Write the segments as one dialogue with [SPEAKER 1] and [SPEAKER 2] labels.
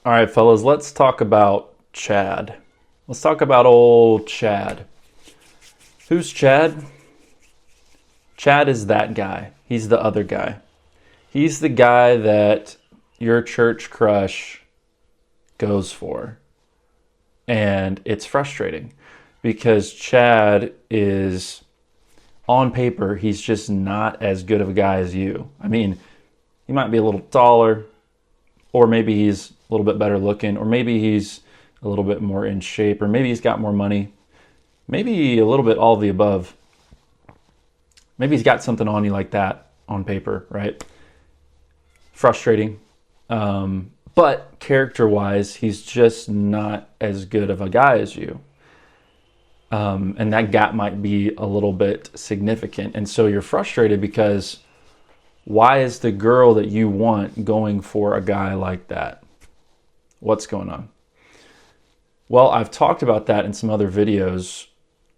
[SPEAKER 1] All right, fellas, let's talk about Chad. Let's talk about old Chad. Who's Chad? Chad is that guy. He's the other guy. He's the guy that your church crush goes for. And it's frustrating because Chad is, on paper, he's just not as good of a guy as you. I mean, he might be a little taller, or maybe he's a little bit better looking, or maybe he's a little bit more in shape, or maybe he's got more money, maybe a little bit all of the above. Maybe he's got something on you like that on paper, right? Frustrating. But character-wise, he's just not as good of a guy as you. And that gap might be a little bit significant. And so you're frustrated because why is the girl that you want going for a guy like that? What's going on? Well, I've talked about that in some other videos,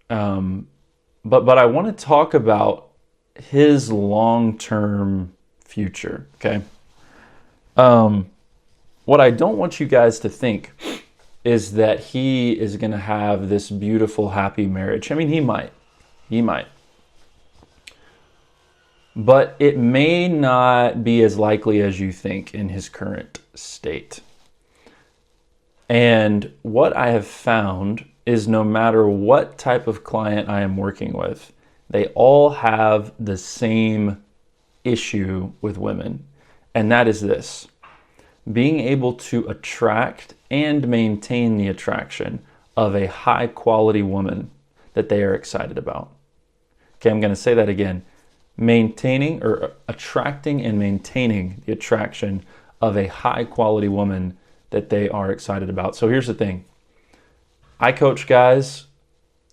[SPEAKER 1] but I want to talk about his long-term future, okay? What I don't want you guys to think is that he is going to have this beautiful, happy marriage. I mean, he might. But it may not be as likely as you think in his current state. And what I have found is no matter what type of client I am working with, they all have the same issue with women. And that is this: being able to attract and maintain the attraction of a high quality woman that they are excited about. Okay, I'm going to say that again. Maintaining or attracting and maintaining the attraction of a high quality woman that they are excited about. So here's the thing. I coach guys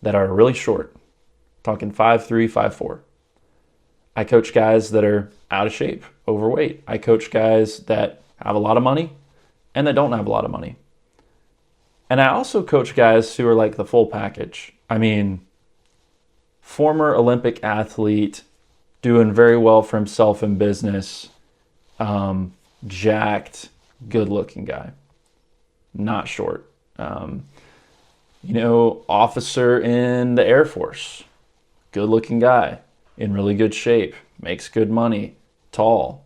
[SPEAKER 1] that are really short, talking 5'3", 5'4". I coach guys that are out of shape, overweight. I coach guys that have a lot of money and that don't have a lot of money. And I also coach guys who are like the full package. I mean, former Olympic athlete, doing very well for himself in business, jacked, good-looking guy, not short. Officer in the Air Force, good-looking guy, in really good shape, makes good money, tall.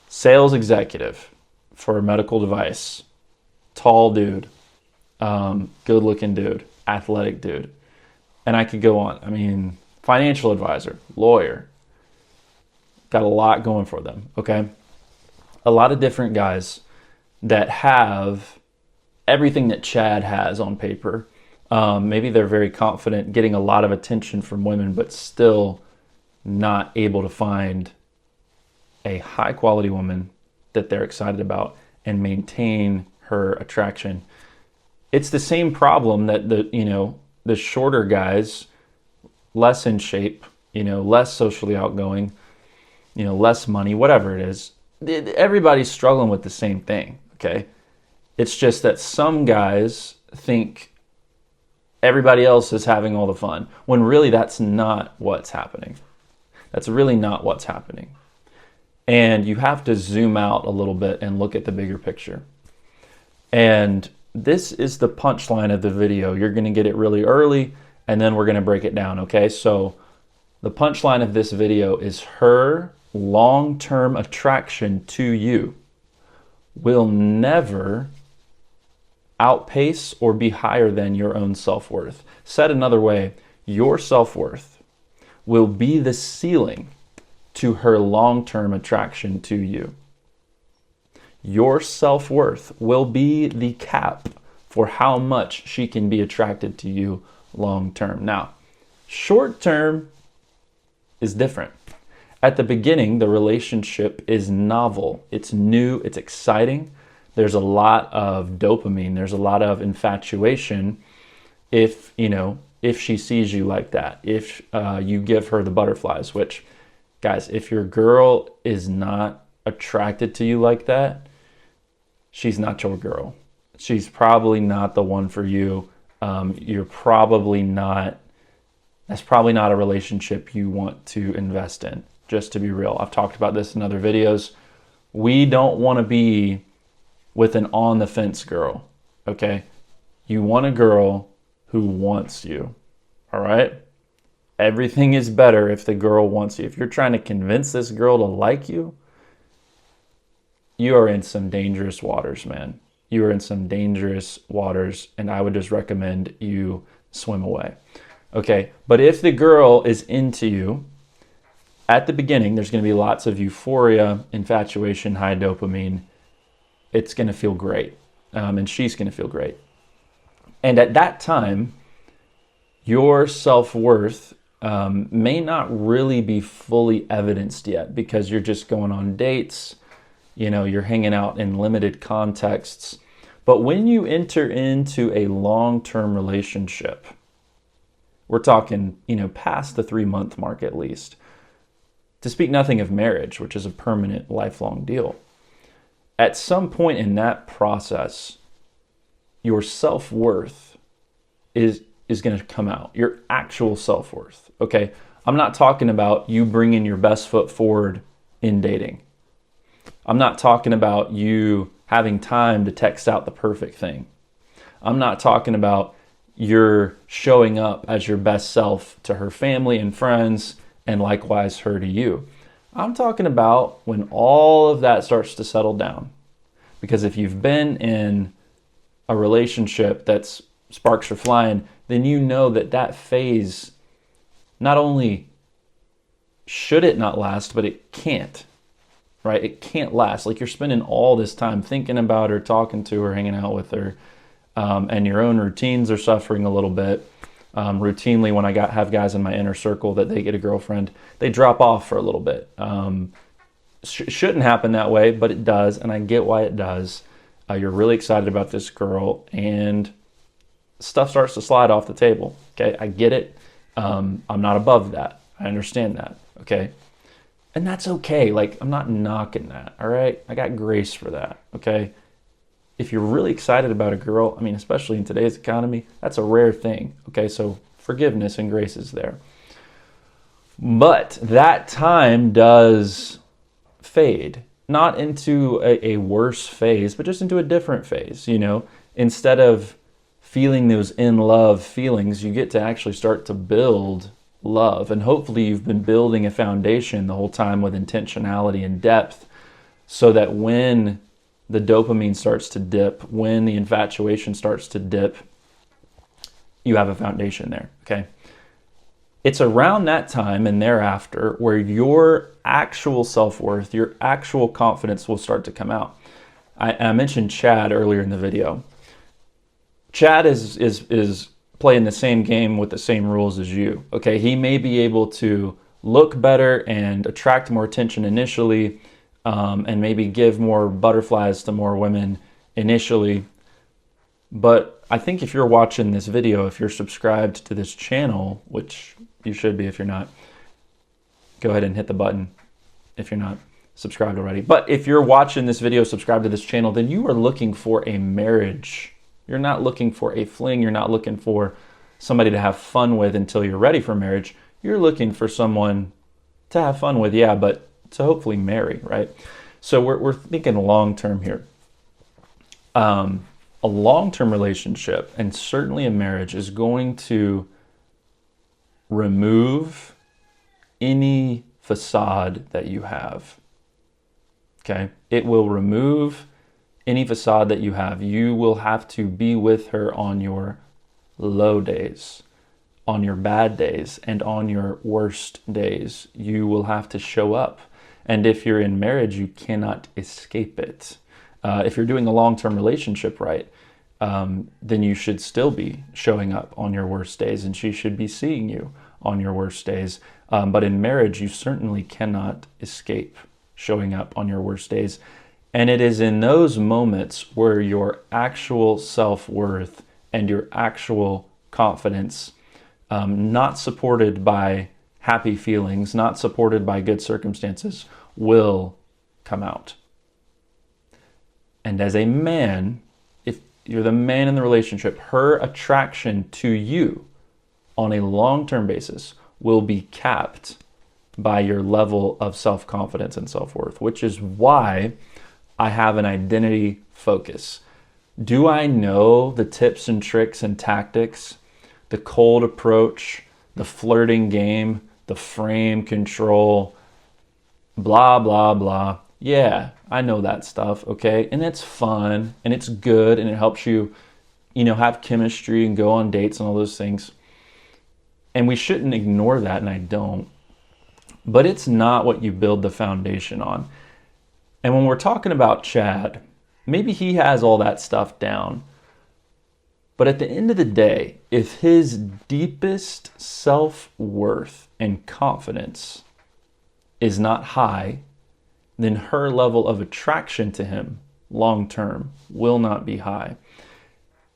[SPEAKER 1] Sales executive for a medical device, tall dude, good-looking dude, athletic dude. And I could go on. I mean, financial advisor, lawyer, got a lot going for them, okay? A lot of different guys that have everything that Chad has on paper. Maybe they're very confident, getting a lot of attention from women, but still not able to find a high quality woman that they're excited about and maintain her attraction. It's the same problem that the shorter guys, less in shape, less socially outgoing, less money, whatever it is. Everybody's struggling with the same thing, okay? It's just that some guys think everybody else is having all the fun, when really that's not what's happening. That's really not what's happening. And you have to zoom out a little bit and look at the bigger picture. And this is the punchline of the video. You're going to get it really early, and then we're going to break it down, okay? So the punchline of this video is her long-term attraction to you will never outpace or be higher than your own self-worth. Said another way, your self-worth will be the ceiling to her long-term attraction to you. Your self-worth will be the cap for how much she can be attracted to you long-term. Now, short-term is different. At the beginning, the relationship is novel. It's new, it's exciting. There's a lot of dopamine. There's a lot of infatuation if she sees you like that. If you give her the butterflies, which, guys, if your girl is not attracted to you like that, she's not your girl. She's probably not the one for you. That's probably not a relationship you want to invest in, just to be real. I've talked about this in other videos. We don't want to be with an on the fence girl, okay? You want a girl who wants you, all right? Everything is better if the girl wants you. If you're trying to convince this girl to like you, you are in some dangerous waters, man. You are in some dangerous waters, and I would just recommend you swim away. Okay, but if the girl is into you, at the beginning, there's going to be lots of euphoria, infatuation, high dopamine. It's going to feel great, and she's going to feel great. And at that time, your self-worth may not really be fully evidenced yet because you're just going on dates, you're hanging out in limited contexts. But when you enter into a long-term relationship, we're talking, past the 3-month mark at least, to speak nothing of marriage, which is a permanent, lifelong deal. At some point in that process, your self-worth is going to come out, your actual self-worth, okay? I'm not talking about you bringing your best foot forward in dating. I'm not talking about you having time to text out the perfect thing. I'm not talking about you're showing up as your best self to her family and friends, and likewise her to you. I'm talking about when all of that starts to settle down. Because if you've been in a relationship that's sparks are flying, then you know that phase, not only should it not last, but it can't, right? It can't last. Like, you're spending all this time thinking about her, talking to her, hanging out with her, and your own routines are suffering a little bit. Routinely, when I have guys in my inner circle that they get a girlfriend, they drop off for a little bit. Shouldn't happen that way, but it does, and I get why it does. You're really excited about this girl, and stuff starts to slide off the table. Okay, I get it. I'm not above that. I understand that. Okay, and that's okay. Like, I'm not knocking that. All right, I got grace for that. Okay. If you're really excited about a girl, especially in today's economy, that's a rare thing, okay? So forgiveness and grace is there. But that time does fade, not into a worse phase, but just into a different phase, Instead of feeling those in love feelings, you get to actually start to build love. And hopefully you've been building a foundation the whole time with intentionality and depth, so that when the dopamine starts to dip, when the infatuation starts to dip, you have a foundation there, okay? It's around that time and thereafter where your actual self-worth, your actual confidence will start to come out. I mentioned Chad earlier in the video. Chad is playing the same game with the same rules as you, okay? He may be able to look better and attract more attention initially, and maybe give more butterflies to more women initially. But I think if you're watching this video, if you're subscribed to this channel, which you should be if you're not, go ahead and hit the button if you're not subscribed already. But if you're watching this video, subscribe to this channel, then you are looking for a marriage. You're not looking for a fling. You're not looking for somebody to have fun with until you're ready for marriage. You're looking for someone to have fun with, yeah, but to hopefully marry, right? So we're thinking long-term here. A long-term relationship, and certainly a marriage, is going to remove any facade that you have, okay? It will remove any facade that you have. You will have to be with her on your low days, on your bad days, and on your worst days. You will have to show up. And if you're in marriage, you cannot escape it. If you're doing a long-term relationship right, then you should still be showing up on your worst days, and she should be seeing you on your worst days. But in marriage, you certainly cannot escape showing up on your worst days. And it is in those moments where your actual self-worth and your actual confidence, not supported by happy feelings, not supported by good circumstances, will come out. And as a man, if you're the man in the relationship, her attraction to you on a long-term basis will be capped by your level of self-confidence and self-worth, which is why I have an identity focus. Do I know the tips and tricks and tactics, the cold approach, the flirting game, the frame control, blah, blah, blah? Yeah, I know that stuff, okay? And it's fun and it's good and it helps you, have chemistry and go on dates and all those things. And we shouldn't ignore that, and I don't. But it's not what you build the foundation on. And when we're talking about Chad, maybe he has all that stuff down. But at the end of the day, if his deepest self-worth and confidence is not high, then her level of attraction to him long-term will not be high.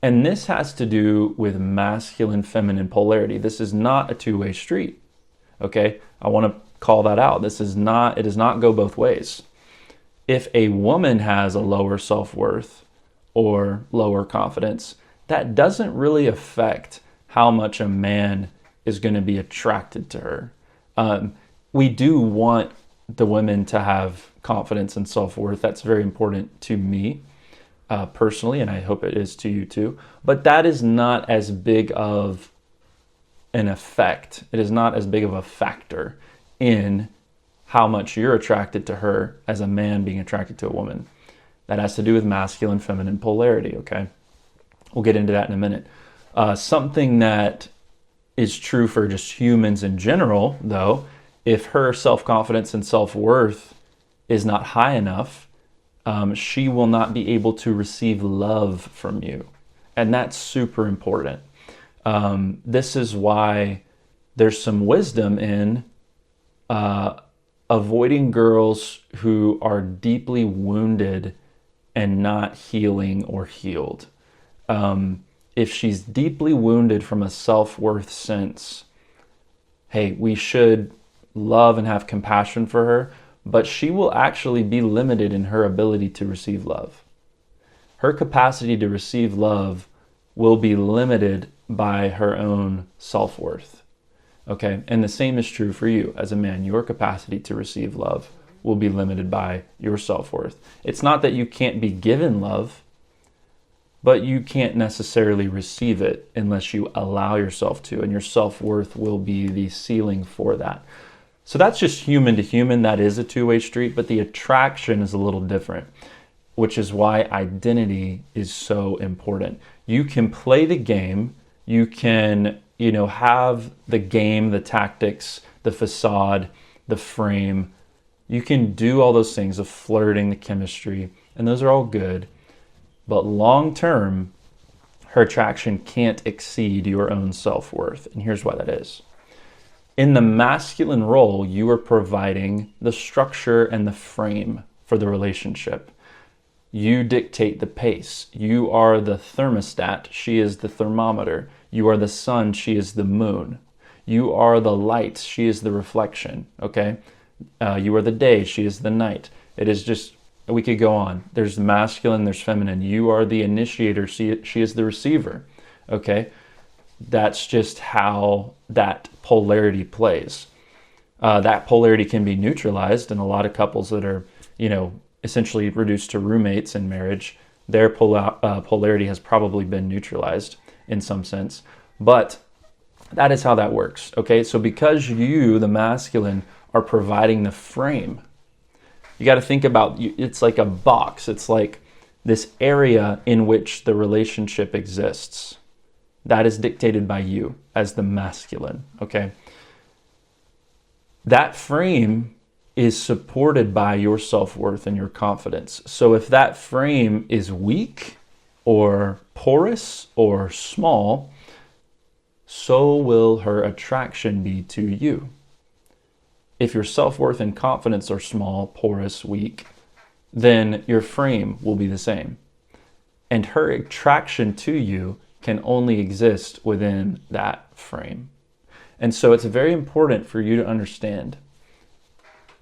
[SPEAKER 1] And this has to do with masculine-feminine polarity. This is not a two-way street, okay? I want to call that out. It does not go both ways. If a woman has a lower self-worth or lower confidence, that doesn't really affect how much a man is going to be attracted to her. We do want the women to have confidence and self-worth. That's very important to me personally, and I hope it is to you too. But that is not as big of an effect. It is not as big of a factor in how much you're attracted to her as a man being attracted to a woman. That has to do with masculine, feminine polarity, okay? We'll get into that in a minute. Something that is true for just humans in general, though, if her self-confidence and self-worth is not high enough, she will not be able to receive love from you. And that's super important. This is why there's some wisdom in avoiding girls who are deeply wounded and not healing or healed. If she's deeply wounded from a self-worth sense, hey, we should love and have compassion for her, but she will actually be limited in her ability to receive love. Her capacity to receive love will be limited by her own self-worth. Okay, and the same is true for you as a man. Your capacity to receive love will be limited by your self-worth. It's not that you can't be given love, but you can't necessarily receive it unless you allow yourself to, and your self-worth will be the ceiling for that. So that's just human to human. That is a two-way street, but the attraction is a little different, which is why identity is so important. You can play the game, you can have the game, the tactics, the facade, the frame. You can do all those things, the flirting, the chemistry, and those are all good. But long term, her attraction can't exceed your own self-worth. And here's why that is. In the masculine role, you are providing the structure and the frame for the relationship. You dictate the pace. You are the thermostat. She is the thermometer. You are the sun. She is the moon. You are the light. She is the reflection. Okay? You are the day. She is the night. It is just, we could go on. There's masculine, there's feminine. You are the initiator. She is the receiver. Okay? That's just how that polarity plays. That polarity can be neutralized, and a lot of couples that are, essentially reduced to roommates in marriage, their polarity has probably been neutralized in some sense. But that is how that works, okay? So because you, the masculine, are providing the frame, you got to think about, it's like a box. It's like this area in which the relationship exists. That is dictated by you as the masculine, okay? That frame is supported by your self-worth and your confidence. So if that frame is weak or porous or small, so will her attraction be to you. If your self-worth and confidence are small, porous, weak, then your frame will be the same. And her attraction to you can only exist within that frame. And so it's very important for you to understand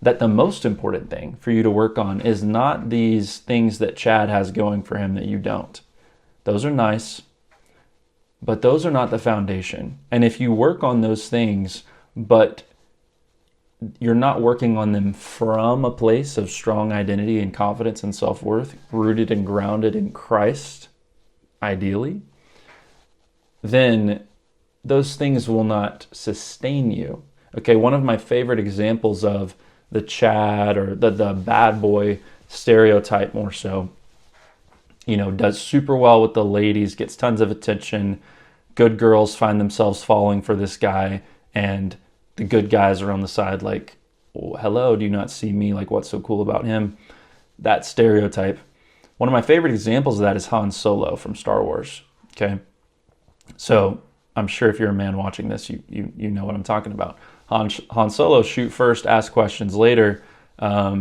[SPEAKER 1] that the most important thing for you to work on is not these things that Chad has going for him that you don't. Those are nice, but those are not the foundation. And if you work on those things, but you're not working on them from a place of strong identity and confidence and self-worth, rooted and grounded in Christ, ideally, then those things will not sustain you. Okay, one of my favorite examples of the Chad or the bad boy stereotype, more so, does super well with the ladies, gets tons of attention. Good girls find themselves falling for this guy, and the good guys are on the side like, oh, hello, do you not see me? Like, what's so cool about him? That stereotype. One of my favorite examples of that is Han Solo from Star Wars. Okay, so I'm sure if you're a man watching this, you know what I'm talking about. Han Solo, shoot first, ask questions later.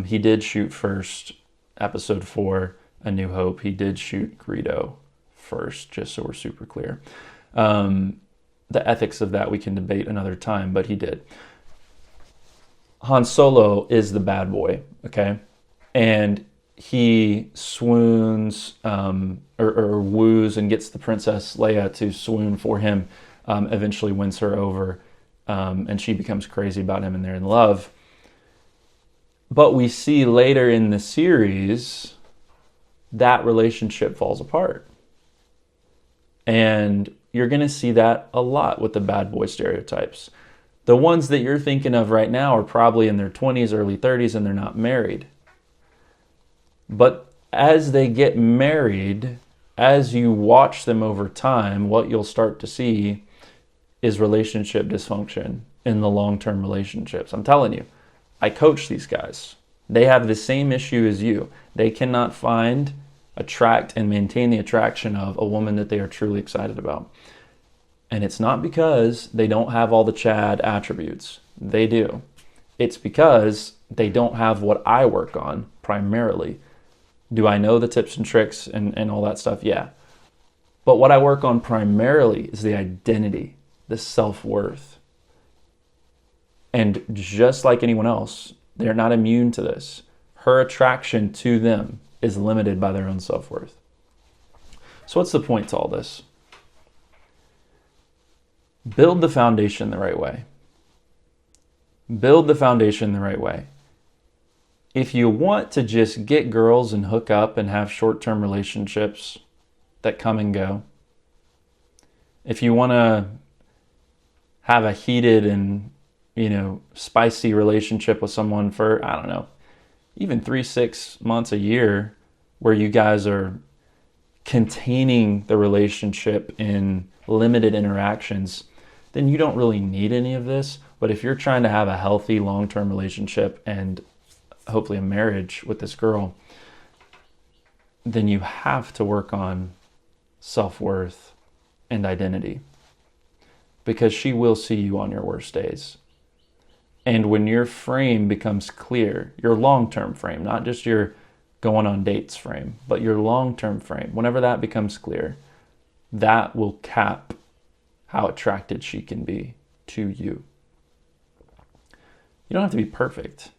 [SPEAKER 1] He did shoot first, Episode 4, A New Hope. He did shoot Greedo first, just so we're super clear. The ethics of that we can debate another time, but he did. Han Solo is the bad boy, okay? And he swoons or woos and gets the Princess Leia to swoon for him, eventually wins her over, and she becomes crazy about him and they're in love. But we see later in the series that relationship falls apart. And you're going to see that a lot with the bad boy stereotypes. The ones that you're thinking of right now are probably in their 20s, early 30s, and they're not married. But as they get married, as you watch them over time, what you'll start to see is relationship dysfunction in the long-term relationships. I'm telling you, I coach these guys. They have the same issue as you. They cannot find, attract, and maintain the attraction of a woman that they are truly excited about. And it's not because they don't have all the Chad attributes. They do. It's because they don't have what I work on primarily. Do I know the tips and tricks and all that stuff? Yeah. But what I work on primarily is the identity, the self-worth. And just like anyone else, they're not immune to this. Her attraction to them is limited by their own self-worth. So what's the point to all this? Build the foundation the right way. Build the foundation the right way. If you want to just get girls and hook up and have short-term relationships that come and go, if you want to have a heated and, spicy relationship with someone for, I don't know, even 3-6 months, a year, where you guys are containing the relationship in limited interactions, then you don't really need any of this. But if you're trying to have a healthy long-term relationship and hopefully a marriage with this girl, then you have to work on self-worth and identity, because she will see you on your worst days. And when your frame becomes clear, your long-term frame, not just your going on dates frame, but your long-term frame, whenever that becomes clear, that will cap how attracted she can be to you. You don't have to be perfect,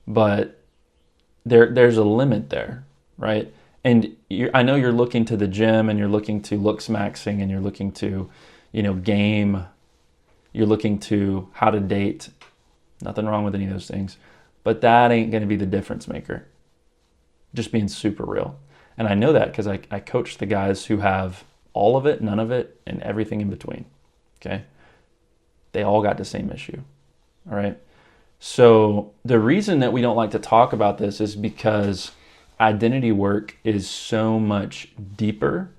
[SPEAKER 1] but there's a limit there, right? And I know you're looking to the gym and you're looking to looks maxing and you're looking to, game. You're looking to how to date. Nothing wrong with any of those things. But that ain't going to be the difference maker. Just being super real. And I know that because I coach the guys who have all of it, none of it, and everything in between. Okay? They all got the same issue. All right? So the reason that we don't like to talk about this is because identity work is so much deeper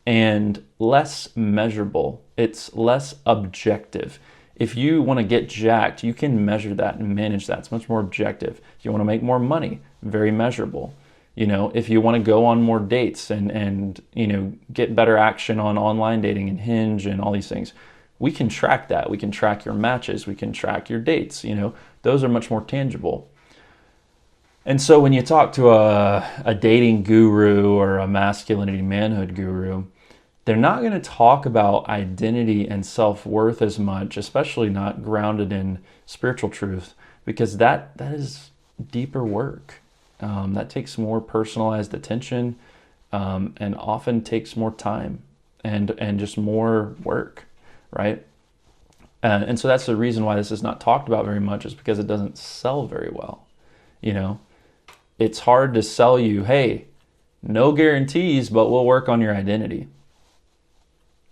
[SPEAKER 1] and less measurable. It's less objective. If you want to get jacked, you can measure that and manage that. It's much more objective. If you want to make more money, very measurable. If you want to go on more dates and get better action on online dating and Hinge and all these things, we can track that. We can track your matches. We can track your dates. Those are much more tangible. And so when you talk to a dating guru or a masculinity manhood guru, they're not going to talk about identity and self-worth as much, especially not grounded in spiritual truth, because that is deeper work. That takes more personalized attention and often takes more time and just more work, right? And so that's the reason why this is not talked about very much, is because it doesn't sell very well. You know, it's hard to sell you, hey, no guarantees, but we'll work on your identity.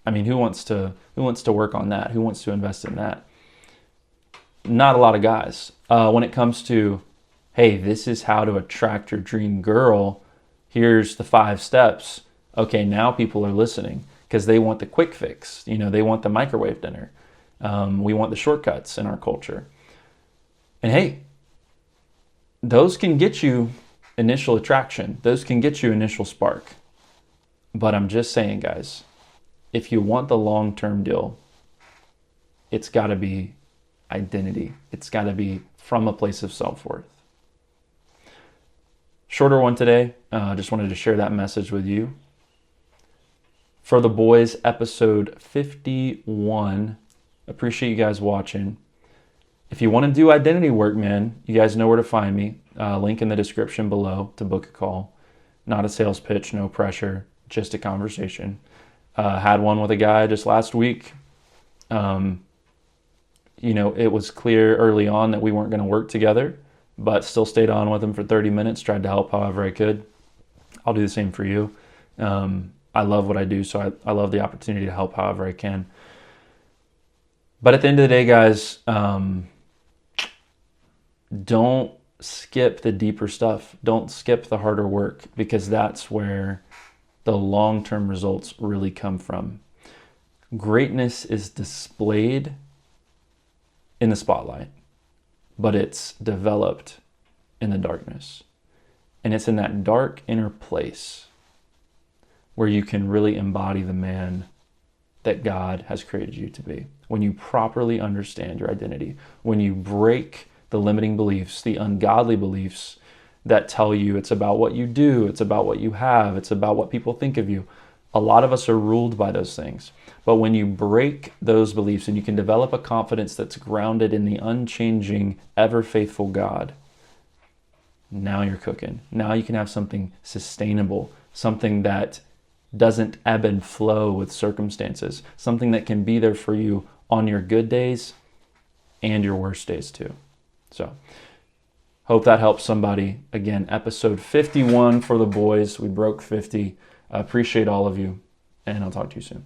[SPEAKER 1] I mean, who wants to work on that? Who wants to invest in that? Not a lot of guys. When it comes to, hey, this is how to attract your dream girl, here's the 5 steps. Okay, now people are listening because they want the quick fix. You know, they want the microwave dinner. We want the shortcuts in our culture. And hey, those can get you initial attraction. Those can get you initial spark. But I'm just saying, guys, if you want the long-term deal, it's got to be identity. It's got to be from a place of self-worth. Shorter one today. Just wanted to share that message with you. For the boys, episode 51. Appreciate you guys watching. If you want to do identity work, man, you guys know where to find me. Link in the description below to book a call. Not a sales pitch, no pressure, just a conversation. Had one with a guy just last week. You know, it was clear early on that we weren't going to work together, but still stayed on with him for 30 minutes, tried to help however I could. I'll do the same for you. I love what I do, so I love the opportunity to help however I can. But at the end of the day, guys, don't skip the deeper stuff. Don't skip the harder work, because that's where the long-term results really come from. Greatness is displayed in the spotlight, but it's developed in the darkness. And it's in that dark inner place where you can really embody the man that God has created you to be. When you properly understand your identity, when you break the limiting beliefs, the ungodly beliefs that tell you it's about what you do, it's about what you have, it's about what people think of you. A lot of us are ruled by those things. But when you break those beliefs and you can develop a confidence that's grounded in the unchanging, ever faithful God, now you're cooking. Now you can have something sustainable, something that doesn't ebb and flow with circumstances, something that can be there for you on your good days and your worst days too. So, hope that helps somebody. Again, episode 51 for the boys. We broke 50. I appreciate all of you, and I'll talk to you soon.